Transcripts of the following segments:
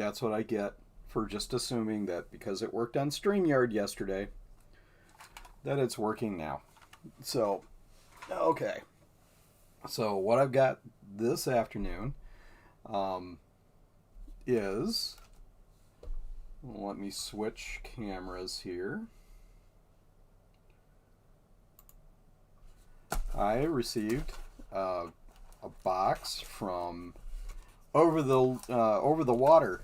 that's what I get for just assuming that because it worked on StreamYard yesterday, that it's working now. So, okay. So what I've got this afternoon um, is, let me switch cameras here. I received a box from over the water.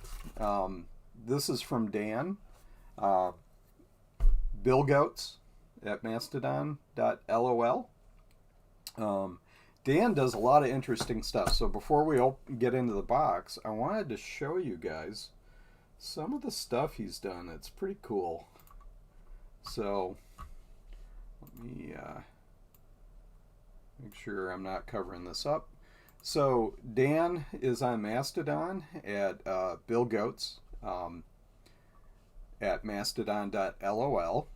This is from Dan, uh, Bill Goats at Mastodon.lol. Dan does a lot of interesting stuff. So before we get into the box, I wanted to show you guys some of the stuff he's done. It's pretty cool. So let me make sure I'm not covering this up. So Dan is on Mastodon at Bill Goats at Mastodon.lol.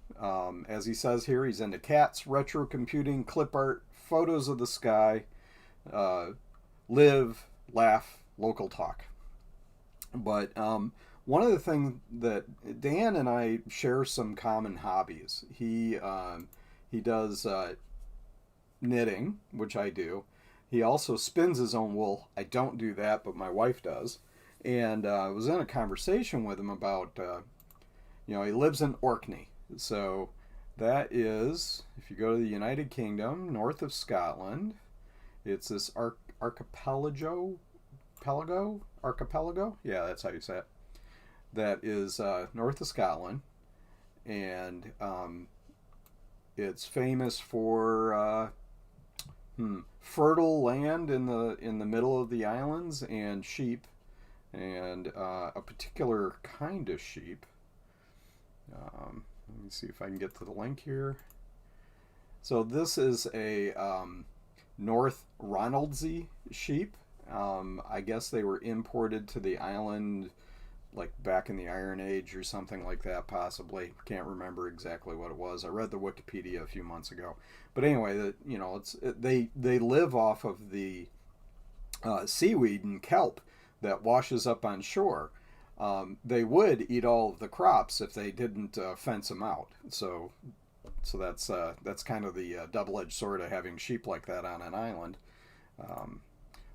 As he says here, he's into cats, retro computing, clip art, photos of the sky, live, laugh, local talk. But one of the things that Dan and I share some common hobbies. He does knitting, which I do. He also spins his own wool. I don't do that, but my wife does. And I was in a conversation with him about, he lives in Orkney. So that is, if you go to the United Kingdom, north of Scotland, it's this archipelago? Yeah, that's how you say it. That is north of Scotland. And it's famous for fertile land in the middle of the islands and sheep, and a particular kind of sheep. Let me see if I can get to the link here. So this is a North Ronaldsay sheep. I guess they were imported to the island like back in the Iron Age or something like that, possibly. Can't remember exactly what it was. I read the Wikipedia a few months ago. But anyway, they live off of the seaweed and kelp that washes up on shore. They would eat all of the crops if they didn't fence them out. So that's kind of the double-edged sword of having sheep like that on an island.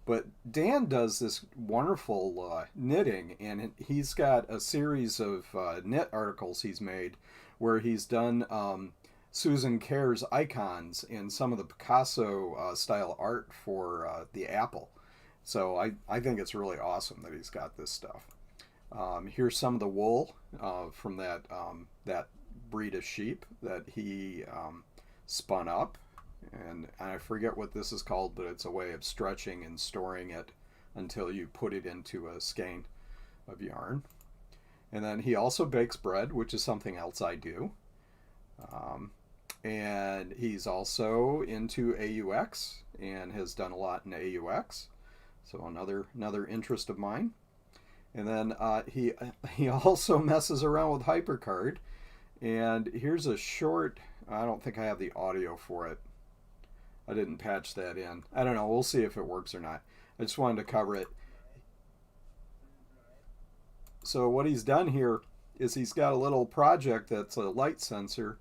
But Dan does this wonderful knitting, and he's got a series of knit articles he's made where he's done Susan Kerr's icons and some of the Picasso style art for the apple. So I think it's really awesome that he's got this stuff. Here's some of the wool from that breed of sheep that he spun up. And I forget what this is called, but it's a way of stretching and storing it until you put it into a skein of yarn. And then he also bakes bread, which is something else I do. And he's also into AUX and has done a lot in AUX. So another interest of mine. And then he also messes around with HyperCard. And here's a short, I don't think I have the audio for it. I didn't patch that in. I don't know. We'll see if it works or not. I just wanted to cover it. So what he's done here is he's got a little project that's a light sensor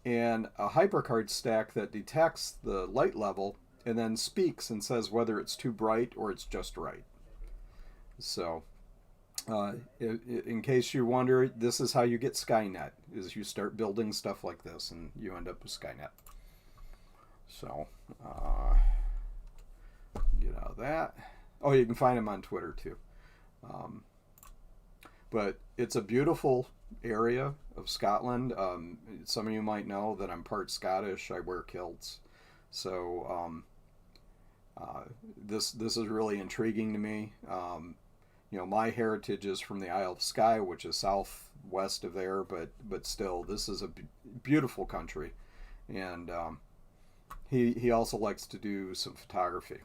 and a HyperCard stack that detects the light level and then speaks and says whether it's too bright or it's just right. So in case you wonder, this is how you get Skynet, is you start building stuff like this and you end up with Skynet. So, get out of that. Oh, you can find him on Twitter too. But it's a beautiful area of Scotland. Some of you might know that I'm part Scottish. I wear kilts. So, this is really intriguing to me. My heritage is from the Isle of Skye, which is southwest of there, but still, this is a beautiful country. And he also likes to do some photography.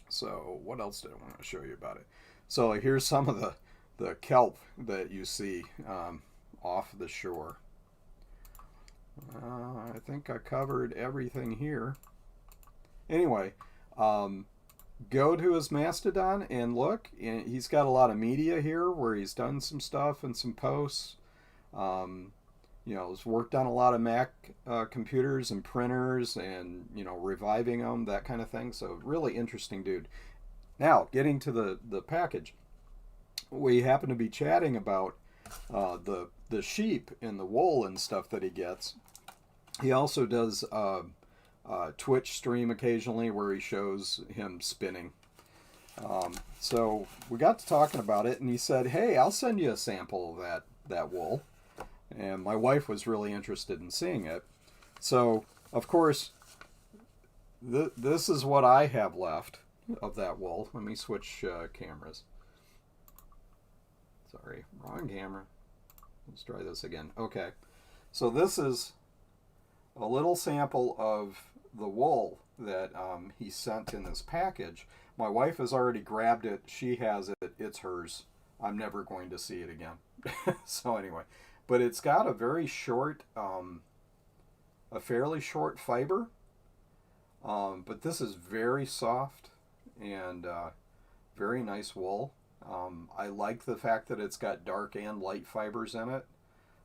So what else did I want to show you about it? So here's some of the kelp that you see off the shore. I think I covered everything here. Anyway, go to his Mastodon and look. And he's got a lot of media here where he's done some stuff and some posts. Um, he's worked on a lot of Mac computers and printers and, reviving them, that kind of thing. So, really interesting dude. Now, getting to the package. We happen to be chatting about the sheep and the wool and stuff that he gets. He also does Twitch stream occasionally where he shows him spinning. So we got to talking about it, and he said, "Hey, I'll send you a sample of that wool." And my wife was really interested in seeing it. So of course, this is what I have left of that wool. Let me switch cameras. Sorry, wrong camera. Let's try this again. Okay, so this is a little sample of the wool that he sent in this package. My wife has already grabbed it. She has it. It's hers. I'm never going to see it again. So anyway, but it's got a very short, a fairly short fiber. But this is very soft and very nice wool. I like the fact that it's got dark and light fibers in it.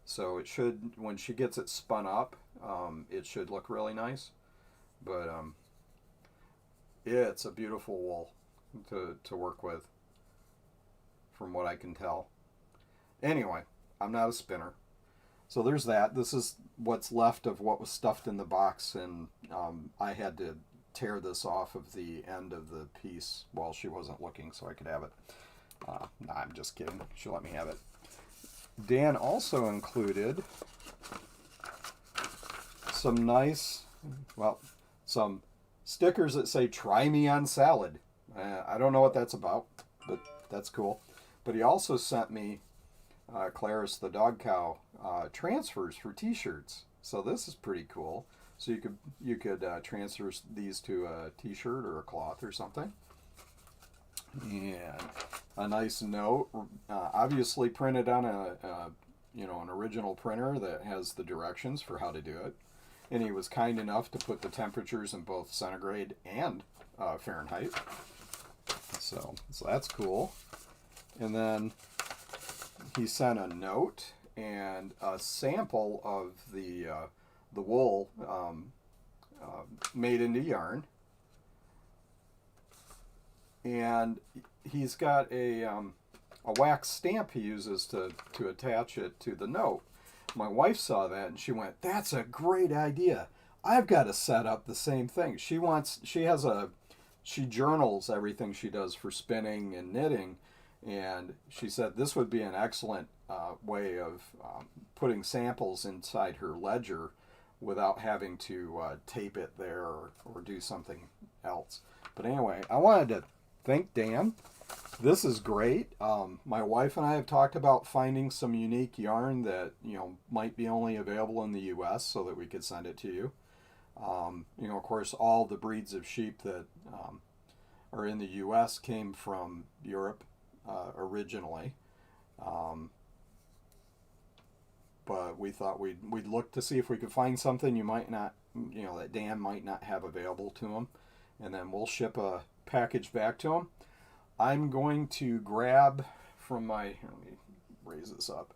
So it should, when she gets it spun up, it should look really nice. But it's a beautiful wool to work with, from what I can tell. Anyway, I'm not a spinner. So there's that. This is what's left of what was stuffed in the box, and I had to tear this off of the end of the piece while she wasn't looking so I could have it. Nah, I'm just kidding. She'll let me have it. Dan also included some nice, some stickers that say "Try me on salad." I don't know what that's about, but that's cool. But he also sent me Claris the dog cow transfers for T-shirts. So this is pretty cool. So you could transfer these to a T-shirt or a cloth or something. And a nice note, obviously printed on an original printer that has the directions for how to do it. And he was kind enough to put the temperatures in both centigrade and Fahrenheit. So that's cool. And then he sent a note and a sample of the wool made into yarn. And he's got a wax stamp he uses to attach it to the note. My wife saw that and she went, "That's a great idea. I've got to set up the same thing." She journals everything she does for spinning and knitting, and she said this would be an excellent way of putting samples inside her ledger without having to tape it there or do something else. But anyway, I wanted to thank Dan. This is great. My wife and I have talked about finding some unique yarn that might be only available in the U.S. so that we could send it to you. Of course, all the breeds of sheep that are in the U.S. came from Europe originally. But we thought we'd look to see if we could find something you might not, that Dan might not have available to him, and then we'll ship a package back to him. I'm going to grab from let me raise this up.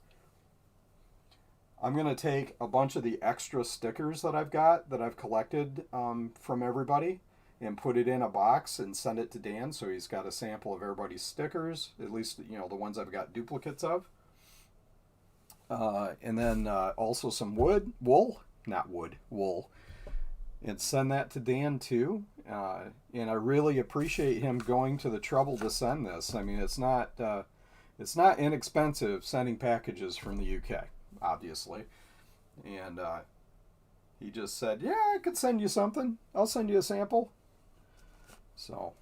I'm going to take a bunch of the extra stickers that I've collected from everybody, and put it in a box and send it to Dan so he's got a sample of everybody's stickers, at least the ones I've got duplicates of. And then also some wool, and send that to Dan too. And I really appreciate him going to the trouble to send this. I mean, it's not inexpensive sending packages from the UK, obviously. And he just said, "Yeah, I could send you something. I'll send you a sample." So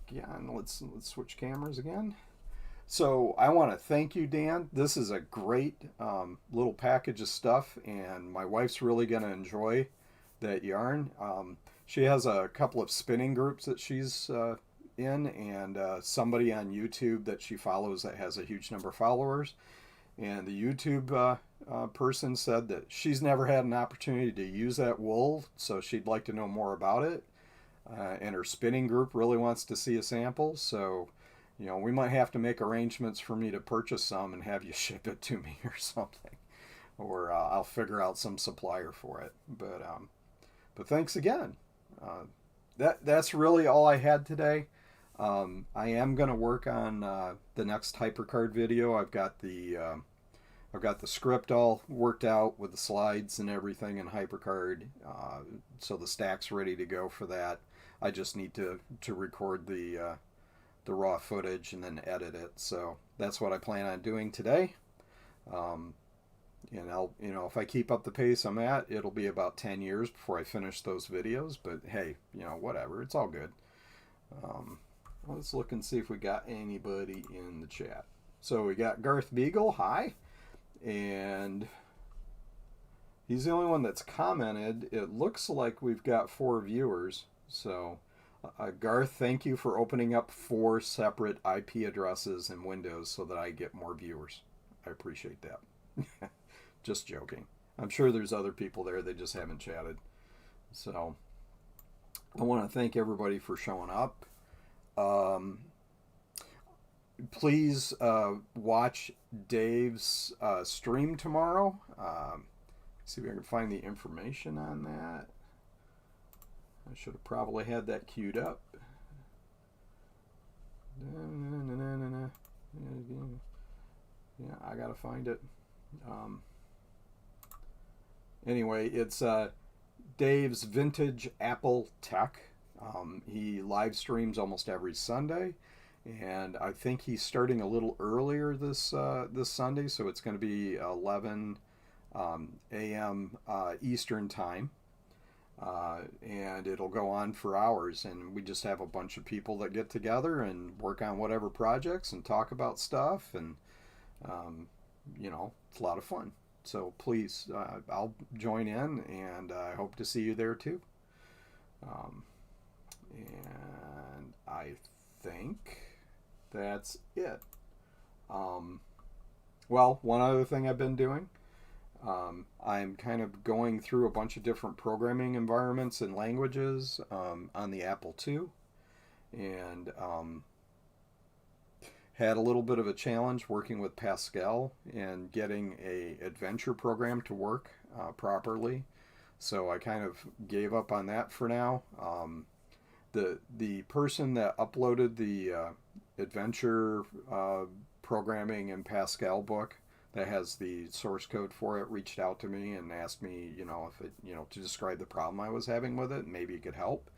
again, let's switch cameras again. So I want to thank you, Dan. This is a great little package of stuff, and my wife's really going to enjoy that yarn. She has a couple of spinning groups that she's in, and somebody on YouTube that she follows that has a huge number of followers. And the YouTube person said that she's never had an opportunity to use that wool, so she'd like to know more about it. and her spinning group really wants to see a sample. So, we might have to make arrangements for me to purchase some and have you ship it to me or something, or I'll figure out some supplier for it. But thanks again. That's really all I had today. I am going to work on the next HyperCard video. I've got the script all worked out with the slides and everything in HyperCard, so the stack's ready to go for that. I just need to record the raw footage and then edit it. So that's what I plan on doing today. And I'll, if I keep up the pace I'm at, it'll be about 10 years before I finish those videos. But hey, whatever. It's all good. Let's look and see if we got anybody in the chat. So we got Garth Beagle. Hi. And he's the only one that's commented. It looks like we've got 4 viewers. So Garth, thank you for opening up 4 separate IP addresses in Windows so that I get more viewers. I appreciate that. Just joking. I'm sure there's other people there, they just haven't chatted. So I want to thank everybody for showing up. Please watch Dave's stream tomorrow. See if I can find the information on that. I should have probably had that queued up. Yeah, I gotta find it. Anyway, it's Dave's Vintage Apple Tech. He live streams almost every Sunday, and I think he's starting a little earlier this Sunday, so it's going to be 11 a.m. Eastern time, and it'll go on for hours. And we just have a bunch of people that get together and work on whatever projects and talk about stuff, and it's a lot of fun. So please, I'll join in, and I hope to see you there too. And I think that's it. Well, one other thing I've been doing, I'm kind of going through a bunch of different programming environments and languages on the Apple II, and had a little bit of a challenge working with Pascal and getting a adventure program to work properly. So I kind of gave up on that for now. The person that uploaded the adventure programming in Pascal book that has the source code for it reached out to me and asked me, if it, to describe the problem I was having with it, maybe it could help.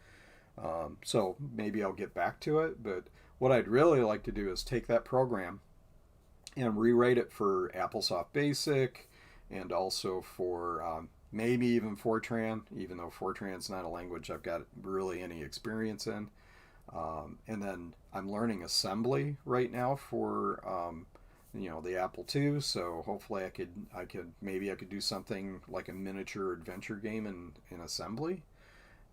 So maybe I'll get back to it, but what I'd really like to do is take that program and rewrite it for AppleSoft Basic, and also for maybe even Fortran, even though Fortran's not a language I've got really any experience in. And then I'm learning assembly right now for the Apple II, so hopefully I could do something like a miniature adventure game in assembly,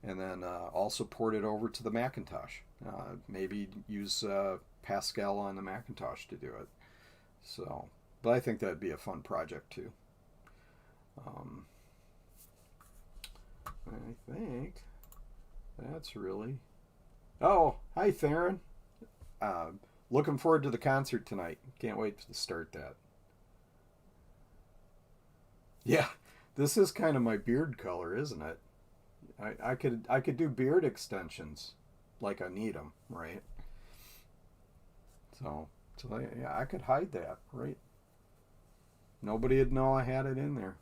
and then also port it over to the Macintosh. Maybe use Pascal on the Macintosh to do it. So, but I think that'd be a fun project too. I think that's really... Oh, hi Theron. Looking forward to the concert tonight. Can't wait to start that. Yeah, this is kind of my beard color, isn't it? I could do beard extensions like I need them, right? So yeah, I could hide that, right? Nobody would know I had it in there.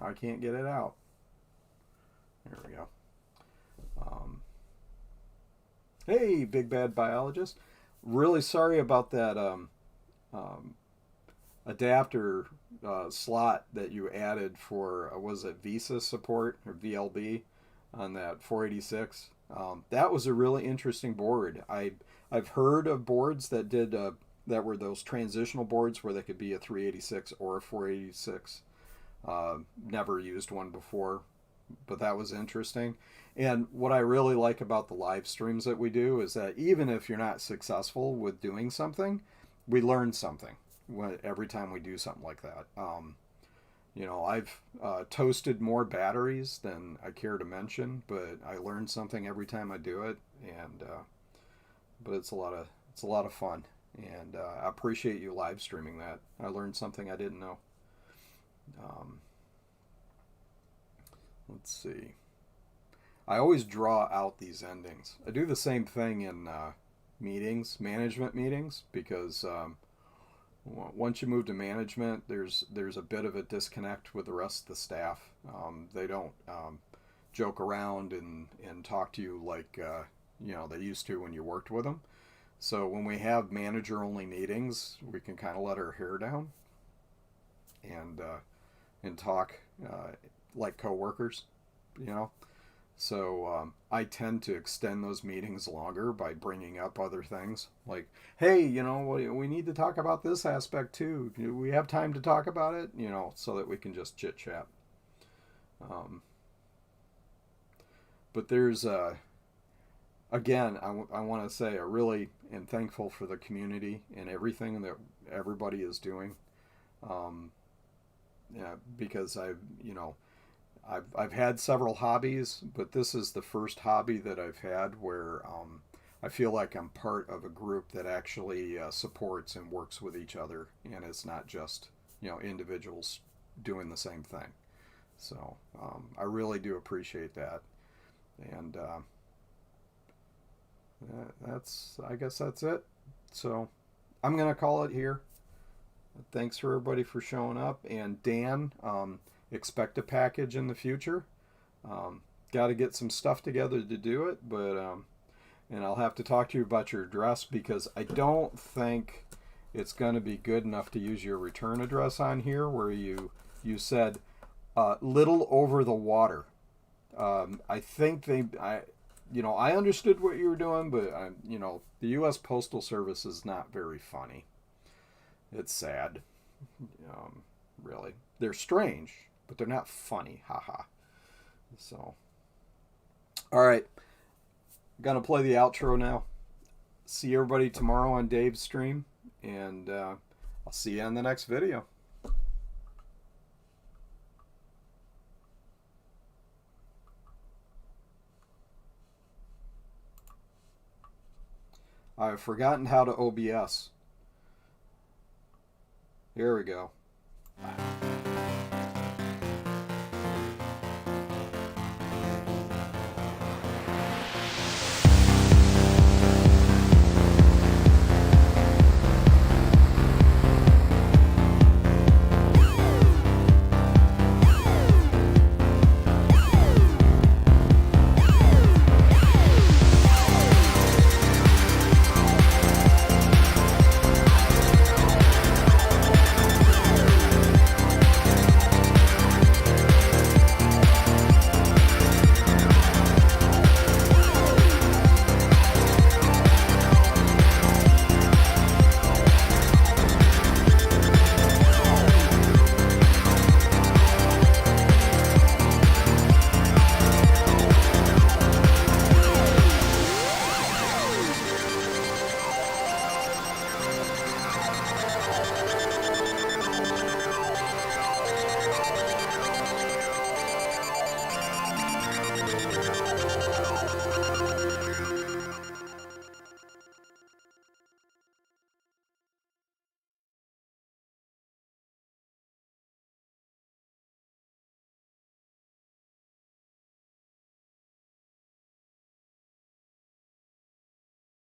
Now I can't get it out. There we go. Hey, Big Bad Biologist. Really sorry about that adapter slot that you added for, was it Visa support or VLB on that 486? That was a really interesting board. I've heard of boards that did that were those transitional boards where they could be a 386 or a 486. Never used one before, but that was interesting. And what I really like about the live streams that we do is that even if you're not successful with doing something, we learn something every time we do something like that. You know, I've toasted more batteries than I care to mention, but I learn something every time I do it, and but it's a lot of fun, and I appreciate you live streaming that. I learned something I didn't know. Um, let's see. I always draw out these endings. I do the same thing in meetings, management meetings, because once you move to management, there's a bit of a disconnect with the rest of the staff. They don't joke around and talk to you like you know, they used to when you worked with them. So when we have manager only meetings, we can kind of let our hair down and talk like coworkers, you know. So I tend to extend those meetings longer by bringing up other things like, hey, you know, we need to talk about this aspect too. Do we have time to talk about it? You know, so that we can just chit chat. Um, but there's, again, I want to say I really am thankful for the community and everything that everybody is doing. Um, yeah, because you know, I've had several hobbies, but this is the first hobby that I've had where I feel like I'm part of a group that actually supports and works with each other, and it's not just, you know, individuals doing the same thing. So I really do appreciate that, and that's, I guess that's it. So I'm gonna call it here. Thanks for everybody for showing up, and Dan, expect a package in the future. Got to get some stuff together to do it, but and I'll have to talk to you about your address because I don't think it's going to be good enough to use your return address on here, where you said little over the water. I think I you know, I understood what you were doing, but you know, the U.S. Postal Service is not very funny. It's sad, really. They're strange, but they're not funny. Haha. So, all right, gonna play the outro now. See everybody tomorrow on Dave's stream, and I'll see you in the next video. I've forgotten how to OBS. Here we go. Bye.